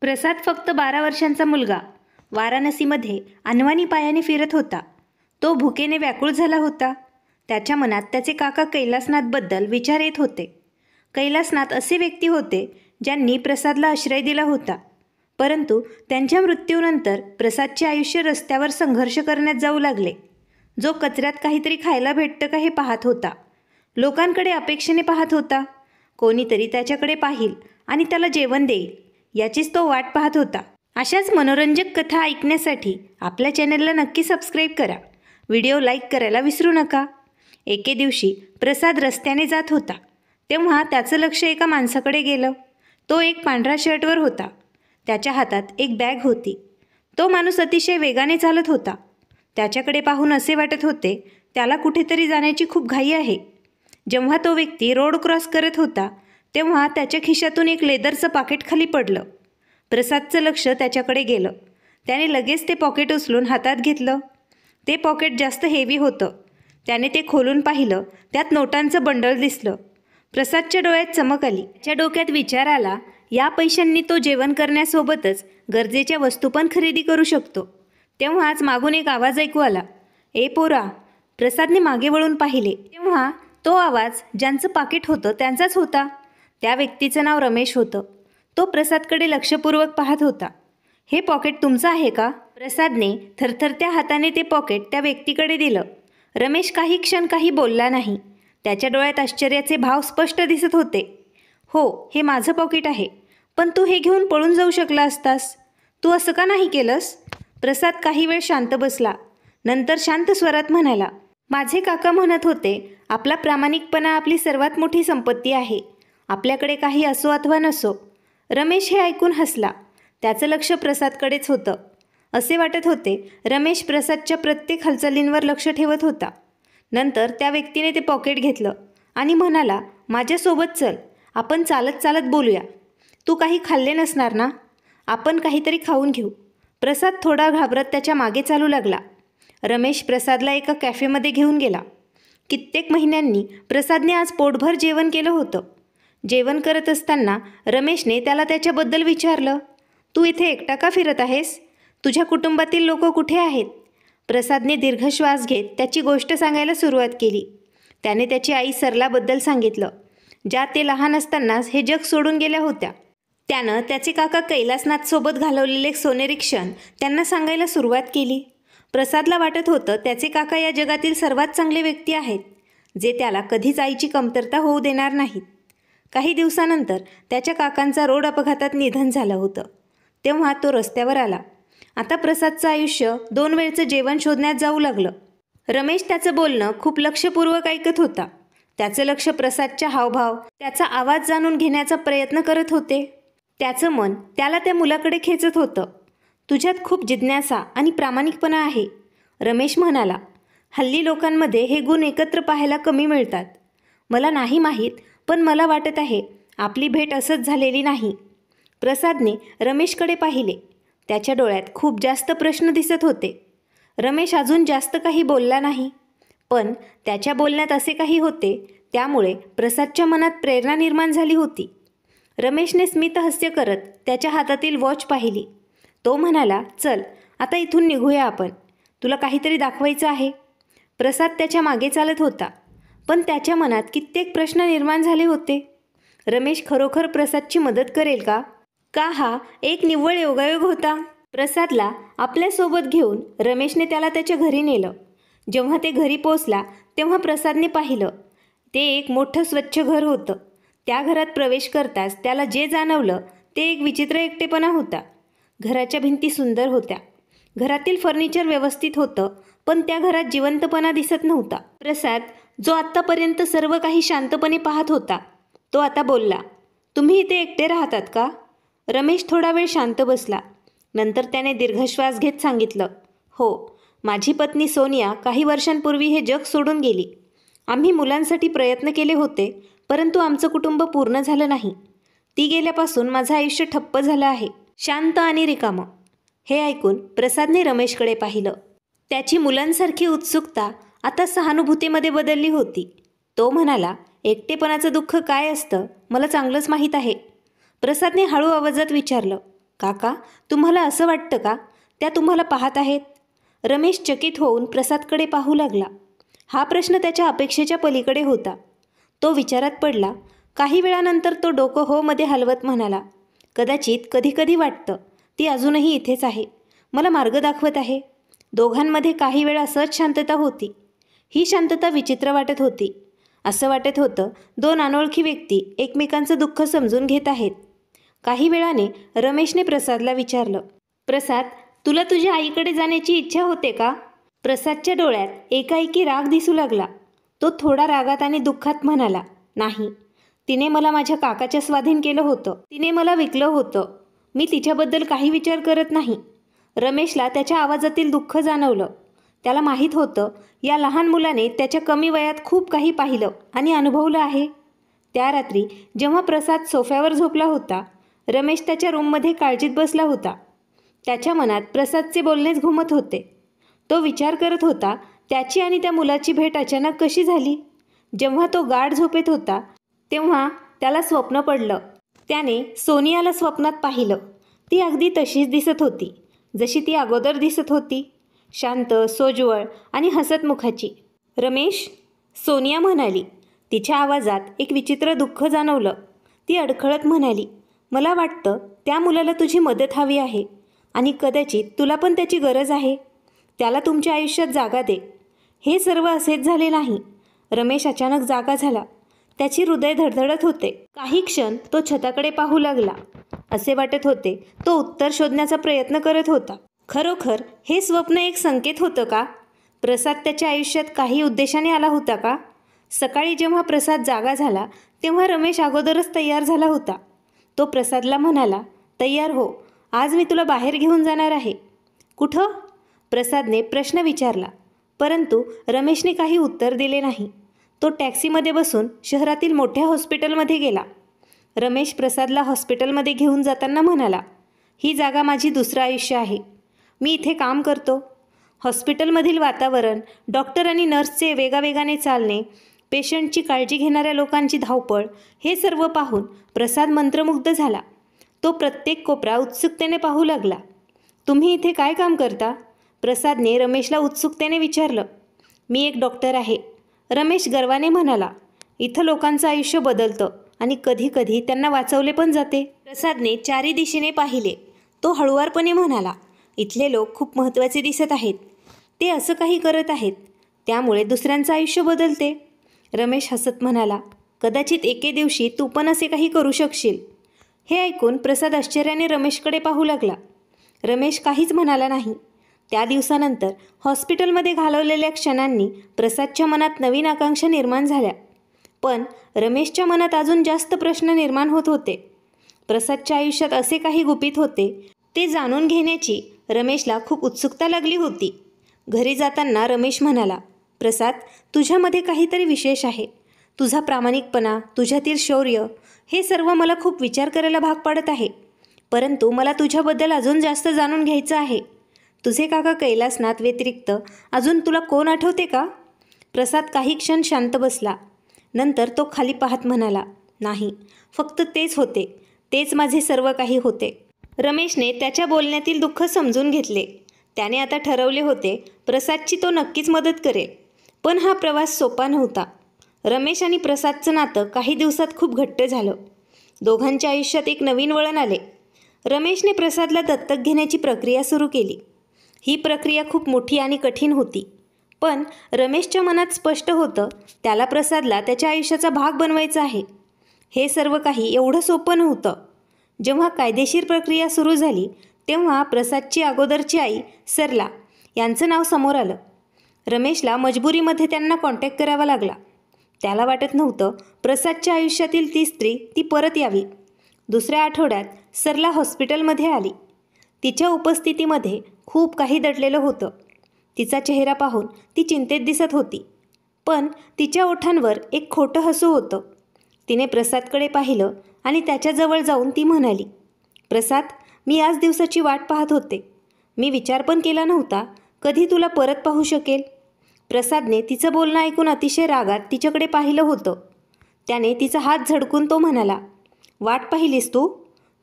प्रसाद फक्त 12 वर्षांचा मुलगा वाराणसीमध्ये अनवाणी पायाने फिरत होता. तो भुकेने व्याकुळ झाला होता. त्याच्या मनात त्याचे काका कैलासनाथबद्दल विचार येत होते. कैलासनाथ असे व्यक्ती होते ज्यांनी प्रसादला आश्रय दिला होता. परंतु त्यांच्या मृत्यूनंतर प्रसादचे आयुष्य रस्त्यावर संघर्ष करण्यात जाऊ लागले. जो कचऱ्यात काहीतरी खायला भेटतं का हे पाहत होता. लोकांकडे अपेक्षेने पाहत होता. कोणीतरी त्याच्याकडे पाहील आणि त्याला जेवण देईल याचीच तो वाट पाहत होता. अशाच मनोरंजक कथा ऐकण्यासाठी आपल्या चॅनलला नक्की सबस्क्राईब करा. व्हिडिओ लाईक करायला विसरू नका. एके दिवशी प्रसाद रस्त्याने जात होता. तेव्हा त्याचं लक्ष एका माणसाकडे गेलं. तो एक पांढरा शर्टवर होता. त्याच्या हातात एक बॅग होती. तो माणूस अतिशय वेगाने चालत होता. त्याच्याकडे पाहून असे वाटत होते त्याला कुठेतरी जाण्याची खूप घाई आहे. जेव्हा तो व्यक्ती रोड क्रॉस करत होता तेव्हा त्याच्या खिशातून एक लेदरचं पाकिट खाली पडलं. प्रसादचं लक्ष त्याच्याकडे गेलं. त्याने लगेच ते पॉकेट उचलून हातात घेतलं. ते पॉकेट जास्त हेवी होतं. त्याने ते खोलून पाहिलं. त्यात नोटांचं बंडल दिसलं. प्रसादच्या डोळ्यात चमक आली. त्याच्या डोक्यात विचार आला, या पैशांनी तो जेवण करण्यासोबतच गरजेच्या वस्तू पण खरेदी करू शकतो. तेव्हाच मागून एक आवाज ऐकू आला, ए पोरा. प्रसादने मागे वळून पाहिले तेव्हा तो आवाज ज्यांचं पाकिट होतं त्यांचाच होता. त्या व्यक्तीचं नाव रमेश होतं. तो प्रसादकडे लक्षपूर्वक पाहत होता. हे पॉकेट तुमचं आहे का? प्रसादने थरथरत्या हाताने ते पॉकेट त्या व्यक्तीकडे दिलं. रमेश काही क्षण काही बोलला नाही. त्याच्या डोळ्यात आश्चर्याचे भाव स्पष्ट दिसत होते. हो, हे माझं पॉकेट आहे. पण तू हे घेऊन पळून जाऊ शकला असतास. तू असं का नाही केलंस? प्रसाद काही वेळ शांत बसला. नंतर शांत स्वरात म्हणाला, माझे काका म्हणत होते आपला प्रामाणिकपणा आपली सर्वात मोठी संपत्ती आहे. आपल्याकडे काही असो अथवा नसो. रमेश हे ऐकून हसला. त्याचं लक्ष प्रसादकडेच होतं. असे वाटत होते रमेश प्रसादच्या प्रत्येक हालचालींवर लक्ष ठेवत होता. नंतर त्या व्यक्तीने ते पॉकेट घेतलं आणि म्हणाला, माझ्यासोबत चल. आपण चालत चालत बोलूया. तू काही खाल्ले नसणार ना? आपण काहीतरी खाऊन घेऊ. प्रसाद थोडा घाबरत त्याच्या मागे चालू लागला. रमेश प्रसादला एका कॅफेमध्ये घेऊन गेला. कित्येक महिन्यांनी प्रसादने आज पोटभर जेवण केलं होतं. जेवण करत असताना रमेशने त्याला त्याच्याबद्दल विचारलं, तू इथे एकटा का फिरत आहेस? तुझ्या कुटुंबातील लोक कुठे आहेत? प्रसादने दीर्घ श्वास घेत त्याची गोष्ट सांगायला सुरुवात केली. त्याने त्याची आई सरलाबद्दल सांगितलं, ज्या ते लहान असतानाच हे जग सोडून गेल्या होत्या. त्यानं त्याचे काका कैलासनाथसोबत घालवलेले सोनेरी क्षण त्यांना सांगायला सुरुवात केली. प्रसादला वाटत होतं त्याचे काका या जगातील सर्वात चांगले व्यक्ती आहेत, जे त्याला कधीच आईची कमतरता होऊ देणार नाहीत. काही दिवसानंतर त्याच्या काकांचा रोड अपघातात निधन झालं होतं. तेव्हा तो रस्त्यावर आला. आता प्रसादचं आयुष्य 2 वेळचं जेवण शोधण्यात जाऊ लागलं. रमेश त्याचं बोलणं खूप लक्षपूर्वक ऐकत होता. त्याचं लक्ष प्रसादच्या हावभाव, त्याचा आवाज जाणून घेण्याचा प्रयत्न करत होते. त्याचं मन त्याला त्या मुलाकडे खेचत होतं. तुझ्यात खूप जिज्ञासा आणि प्रामाणिकपणा आहे, रमेश म्हणाला. हल्ली लोकांमध्ये हे गुण एकत्र पाहायला कमी मिळतात. मला नाही माहीत, पण मला वाटत आहे आपली भेट असंच झालेली नाही. प्रसादने रमेशकडे पाहिले. त्याच्या डोळ्यात खूप जास्त प्रश्न दिसत होते. रमेश अजून जास्त काही बोलला नाही, पण त्याच्या बोलण्यात असे काही होते त्यामुळे प्रसादच्या मनात प्रेरणा निर्माण झाली होती. रमेशने स्मितहास्य करत त्याच्या हातातील वॉच पाहिली. तो म्हणाला, चल आता इथून निघूया आपण. तुला काहीतरी दाखवायचं आहे. प्रसाद त्याच्या मागे चालत होता, पण त्याच्या मनात कित्येक प्रश्न निर्माण झाले होते. रमेश खरोखर प्रसादची मदत करेल का? का हा एक निव्वळ योगायोग होता? प्रसादला आपल्यासोबत घेऊन रमेशने त्याला त्याच्या घरी नेलं. जेव्हा ते घरी पोचला तेव्हा प्रसादने पाहिलं ते एक मोठं स्वच्छ घर होतं. त्या घरात प्रवेश करताच त्याला जे जाणवलं ते एक विचित्र एकटेपणा होता. घराच्या भिंती सुंदर होत्या. घरातील फर्निचर व्यवस्थित होतं, पण त्या घरात जिवंतपणा दिसत नव्हता. प्रसाद, जो आत्तापर्यंत सर्व काही शांतपणे पाहत होता, तो आता बोलला, तुम्ही इथे एकटे राहतात का? रमेश थोडा वेळ शांत बसला. नंतर त्याने दीर्घश्वास घेत सांगितलं, हो, माझी पत्नी सोनिया काही वर्षांपूर्वी हे जग सोडून गेली. आम्ही मुलांसाठी प्रयत्न केले होते, परंतु आमचं कुटुंब पूर्ण झालं नाही. ती गेल्यापासून माझं आयुष्य ठप्प झालं आहे, शांत आणि रिकामं. हे ऐकून प्रसादने रमेशकडे पाहिलं. त्याची मुलांसारखी उत्सुकता आता सहानुभूतीमध्ये बदलली होती. तो म्हणाला, एकटेपणाचं दुःख काय असतं मला चांगलंच माहीत आहे. प्रसादने हळू आवाजात विचारलं, काका, तुम्हाला असं वाटतं का त्या तुम्हाला पाहत आहेत? रमेश चकित होऊन प्रसादकडे पाहू लागला. हा प्रश्न त्याच्या अपेक्षेच्या पलीकडे होता. तो विचारात पडला. काही वेळानंतर तो डोकं हो मध्ये हलवत म्हणाला, कदाचित कधी कधी वाटतं ती अजूनही इथेच आहे, मला मार्ग दाखवत आहे. दोघांमध्ये काही वेळा सहज शांतता होती. ही शांतता विचित्र वाटत होती. असं वाटत होतं दोन अनोळखी व्यक्ती एकमेकांचं दुःख समजून घेत आहेत. काही वेळाने रमेशने प्रसादला विचारलं, प्रसाद, तुला तुझ्या आईकडे जाण्याची इच्छा होते का? प्रसादच्या डोळ्यात एकाएकी राग दिसू लागला. तो थोडा रागात आणि दुःखात म्हणाला, नाही. तिने मला माझ्या काकाच्या स्वाधीन केलं होतं. तिने मला विकलं होतं. मी तिच्याबद्दल काही विचार करत नाही. रमेशला त्याच्या आवाजातील दुःख जाणवलं. त्याला माहीत होतं या लहान मुलाने त्याच्या कमी वयात खूप काही पाहिलं आणि अनुभवलं आहे. त्या रात्री जेव्हा प्रसाद सोफ्यावर झोपला होता, रमेश त्याच्या रूममध्ये काळजीत बसला होता. त्याच्या मनात प्रसादचे बोलणेच घुमत होते. तो विचार करत होता त्याची आणि त्या मुलाची भेट अचानक कशी झाली. जेव्हा तो गाढ झोपेत होता तेव्हा त्याला स्वप्न पडलं. त्याने सोनियाला स्वप्नात पाहिलं. ती अगदी तशीच दिसत होती जशी ती अगोदर दिसत होती, शांत, सोज्वळ आणि हसतमुखाची. रमेश, सोनिया म्हणाली. तिच्या आवाजात एक विचित्र दुःख जाणवलं. ती अडखळत म्हणाली, मला वाटतं त्या मुलाला तुझी मदत हवी आहे आणि कदाचित तुला पण त्याची गरज आहे. त्याला तुमच्या आयुष्यात जागा दे. हे सर्व असेच झाले नाही. रमेश अचानक जागा झाला. त्याची हृदय धडधडत होते. काही क्षण तो छताकडे पाहू लागला. असे वाटत होते तो उत्तर शोधण्याचा प्रयत्न करत होता. खरोखर हे स्वप्न एक संकेत होतं का? प्रसाद त्याच्या आयुष्यात काही उद्देशाने आला होता का? सकाळी जेव्हा प्रसाद जागा झाला तेव्हा रमेश अगोदरच तयार झाला होता. तो प्रसादला म्हणाला, तयार हो, आज मी तुला बाहेर घेऊन जाणार आहे. कुठं? प्रसादने प्रश्न विचारला, परंतु रमेशने काही उत्तर दिले नाही. तो टॅक्सीमध्ये बसून शहरातील मोठ्या हॉस्पिटलमध्ये गेला. रमेश प्रसादला हॉस्पिटलमध्ये घेऊन जाताना म्हणाला, ही जागा माझी दुसरं आयुष्य आहे. मी इथे काम करतो. हॉस्पिटलमधील वातावरण, डॉक्टर आणि नर्सचे वेगावेगाने चालणे, पेशंटची काळजी घेणाऱ्या लोकांची धावपळ, हे सर्व पाहून प्रसाद मंत्रमुग्ध झाला. तो प्रत्येक कोपरा उत्सुकतेने पाहू लागला. तुम्ही इथे काय काम करता? प्रसादने रमेशला उत्सुकतेने विचारलं. मी एक डॉक्टर आहे, रमेश गर्वाने म्हणाला. इथं लोकांचं आयुष्य बदलतं आणि कधीकधी त्यांना वाचवले पण जाते. प्रसादने चारी दिशेने पाहिले. तो हळुवारपणे म्हणाला, इथले लोक खूप महत्त्वाचे दिसत आहेत. ते असं काही करत आहेत, त्यामुळे दुसऱ्यांचं आयुष्य बदलते. रमेश हसत म्हणाला, कदाचित एके दिवशी तू पण असे काही करू शकशील. हे ऐकून प्रसाद आश्चर्याने रमेशकडे पाहू लागला. रमेश काहीच म्हणाला नाही. त्या दिवसानंतर हॉस्पिटलमध्ये घालवलेल्या क्षणांनी प्रसादच्या मनात नवीन आकांक्षा निर्माण झाल्या. पण रमेशच्या मनात अजून जास्त प्रश्न निर्माण होत होते. प्रसादच्या आयुष्यात असे काही गुपित होते, ते जाणून घेण्याची रमेशला खूप उत्सुकता लागली होती. घरी जाताना रमेश म्हणाला, प्रसाद, तुझ्यामध्ये काहीतरी विशेष आहे. तुझा प्रामाणिकपणा, तुझ्यातील शौर्य, हे सर्व मला खूप विचार करायला भाग पाडत आहे. परंतु मला तुझ्याबद्दल अजून जास्त जाणून घ्यायचं आहे. तुझे काका कैलासनाथ व्यतिरिक्त अजून तुला कोण आठवते का? प्रसाद काही क्षण शांत बसला. नंतर तो खाली पाहत म्हणाला, नाही, फक्त तेच होते. तेच माझे सर्व काही होते. रमेशने त्याच्या बोलण्यातील दुःख समजून घेतले. त्याने आता ठरवले होते प्रसादची तो नक्कीच मदत करेल. पण हा प्रवास सोपा नव्हता. रमेश आणि प्रसादचं नातं काही दिवसात खूप घट्ट झालं. दोघांच्या आयुष्यात एक नवीन वळण आले. रमेशने प्रसादला दत्तक घेण्याची प्रक्रिया सुरू केली. ही प्रक्रिया खूप मोठी आणि कठीण होती. पण रमेशच्या मनात स्पष्ट होतं त्याला प्रसादला त्याच्या आयुष्याचा भाग बनवायचा आहे. हे सर्व काही एवढं सोपं नव्हतं. जेव्हा कायदेशीर प्रक्रिया सुरू झाली तेव्हा प्रसादची अगोदरची आई सरला यांचं नाव समोर आलं. रमेशला मजबुरीमध्ये त्यांना कॉन्टॅक्ट करावा लागला. त्याला वाटत नव्हतं प्रसादच्या आयुष्यातील ती स्त्री ती परत यावी. दुसऱ्या आठवड्यात सरला हॉस्पिटलमध्ये आली. तिच्या उपस्थितीमध्ये खूप काही दडलेलं होतं. तिचा चेहरा पाहून ती चिंतेत दिसत होती. पण तिच्या ओठांवर एक खोटं हसू होतं. तिने प्रसादकडे पाहिलं आणि त्याच्याजवळ जाऊन ती म्हणाली, प्रसाद, मी आज दिवसाची वाट पाहत होते. मी विचार पण केला नव्हता कधी तुला परत पाहू शकेल. प्रसादने तिचं बोलणं ऐकून अतिशय रागात तिच्याकडे पाहिलं होतं. त्याने तिचा हात झटकून तो म्हणाला, वाट पाहिलीस तू?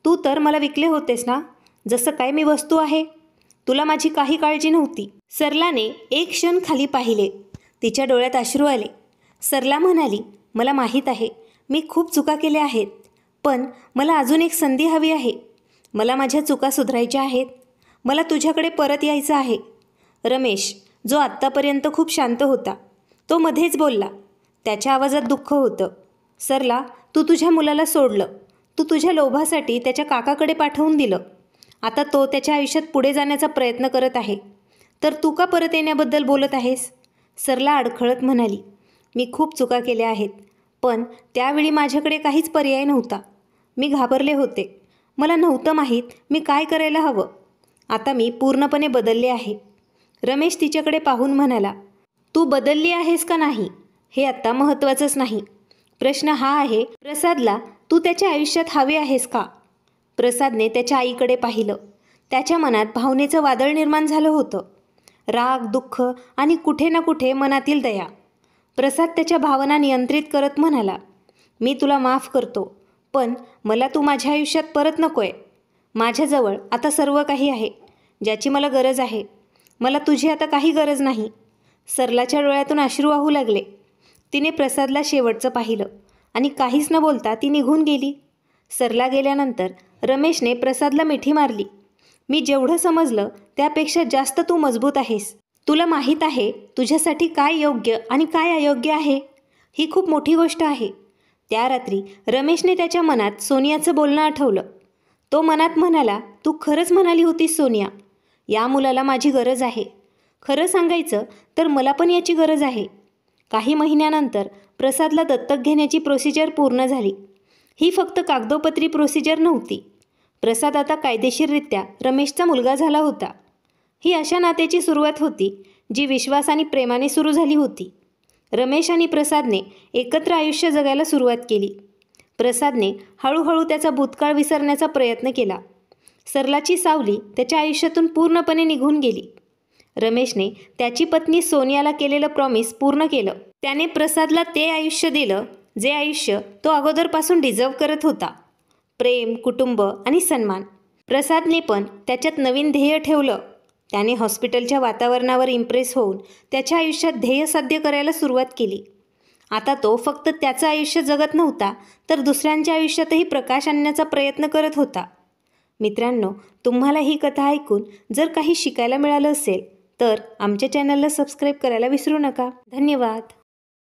तू तर मला विकले होतेस ना? जसं काय मी वस्तू आहे. तुला माझी काही काळजी नव्हती. सरलाने एक क्षण खाली पाहिले. तिच्या डोळ्यात अश्रू आले. सरला म्हणाली, मला माहीत आहे मी खूप चुका केल्या आहेत, पण मला अजून एक संधी हवी आहे. मला माझ्या चुका सुधारायच्या आहेत. मला तुझ्याकडे परत यायचं आहे. रमेश, जो आत्तापर्यंत खूप शांत होता, तो मध्येच बोलला. त्याच्या आवाजात दुःख होतं. सरला, तू तुझ्या मुलाला सोडलं. तू तुझ्या लोभासाठी त्याच्या काकाकडे पाठवून दिलं. आता तो त्याच्या आयुष्यात पुढे जाण्याचा प्रयत्न करत आहे, तर तू का परत येण्याबद्दल बोलत आहेस? सरला अडखळत म्हणाली, मी खूप चुका केल्या आहेत, पण त्यावेळी माझ्याकडे काहीच पर्याय नव्हता. मी घाबरले होते. मला नव्हतं माहीत मी काय करायला हवं. आता मी पूर्णपणे बदलले आहे. रमेश तिच्याकडे पाहून म्हणाला, तू बदलली आहेस का नाही हे आत्ता महत्त्वाचंच नाही. प्रश्न हा आहे, प्रसादला तू त्याच्या आयुष्यात हवे आहेस का? प्रसादने त्याच्या आईकडे पाहिलं. त्याच्या मनात भावनेचं वादळ निर्माण झालं होतं. राग, दुःख आणि कुठे ना कुठे मनातील दया. प्रसाद त्याच्या भावना नियंत्रित करत म्हणाला, मी तुला माफ करतो, पण मला तू माझ्या आयुष्यात परत नकोय. माझ्याजवळ आता सर्व काही आहे ज्याची मला गरज आहे. मला तुझी आता काही गरज नाही. सरलाच्या डोळ्यातून अश्रू वाहू लागले. तिने प्रसादला शेवटचं पाहिलं आणि काहीच न बोलता ती निघून गेली. सरला गेल्यानंतर रमेशने प्रसादला मिठी मारली. मी जेवढं समजलं त्यापेक्षा जास्त तू मजबूत आहेस. तुला माहीत आहे तुझ्यासाठी काय योग्य आणि काय अयोग्य आहे. ही खूप मोठी गोष्ट आहे. त्या रात्री रमेशने त्याच्या मनात सोनियाचं बोलणं आठवलं. तो मनात म्हणाला, तू खरंच म्हणाली होतीस सोनिया, या मुलाला माझी गरज आहे. खरं सांगायचं तर मला पण याची गरज आहे. काही महिन्यानंतर प्रसादला दत्तक घेण्याची प्रोसिजर पूर्ण झाली. ही फक्त कागदोपत्री प्रोसिजर नव्हती. प्रसाद आता कायदेशीररित्या रमेशचा मुलगा झाला होता. ही अशा नात्याची सुरुवात होती जी विश्वास आणि प्रेमाने सुरू झाली होती. रमेश आणि प्रसादने एकत्र आयुष्य जगायला सुरुवात केली. प्रसादने हळूहळू त्याचा भूतकाळ विसरण्याचा प्रयत्न केला. सरलाची सावली त्याच्या आयुष्यातून पूर्णपणे निघून गेली. रमेशने त्याची पत्नी सोनियाला केलेलं प्रॉमिस पूर्ण केलं. त्याने प्रसादला ते आयुष्य दिलं जे आयुष्य तो अगोदरपासून डिझर्व करत होता. प्रेम, कुटुंब आणि सन्मान. प्रसादने पण त्याच्यात नवीन ध्येय ठेवलं. त्याने हॉस्पिटलच्या वातावरणावर इम्प्रेस होऊन त्याच्या आयुष्यात ध्येय साध्य करायला सुरुवात केली. आता तो फक्त त्याचं आयुष्य जगत नव्हता, तर दुसऱ्यांच्या आयुष्यातही प्रकाश आणण्याचा प्रयत्न करत होता. मित्रांनो, तुम्हाला ही कथा ऐकून जर काही शिकायला मिळालं असेल तर आमच्या चॅनलला सबस्क्राईब करायला विसरू नका. धन्यवाद.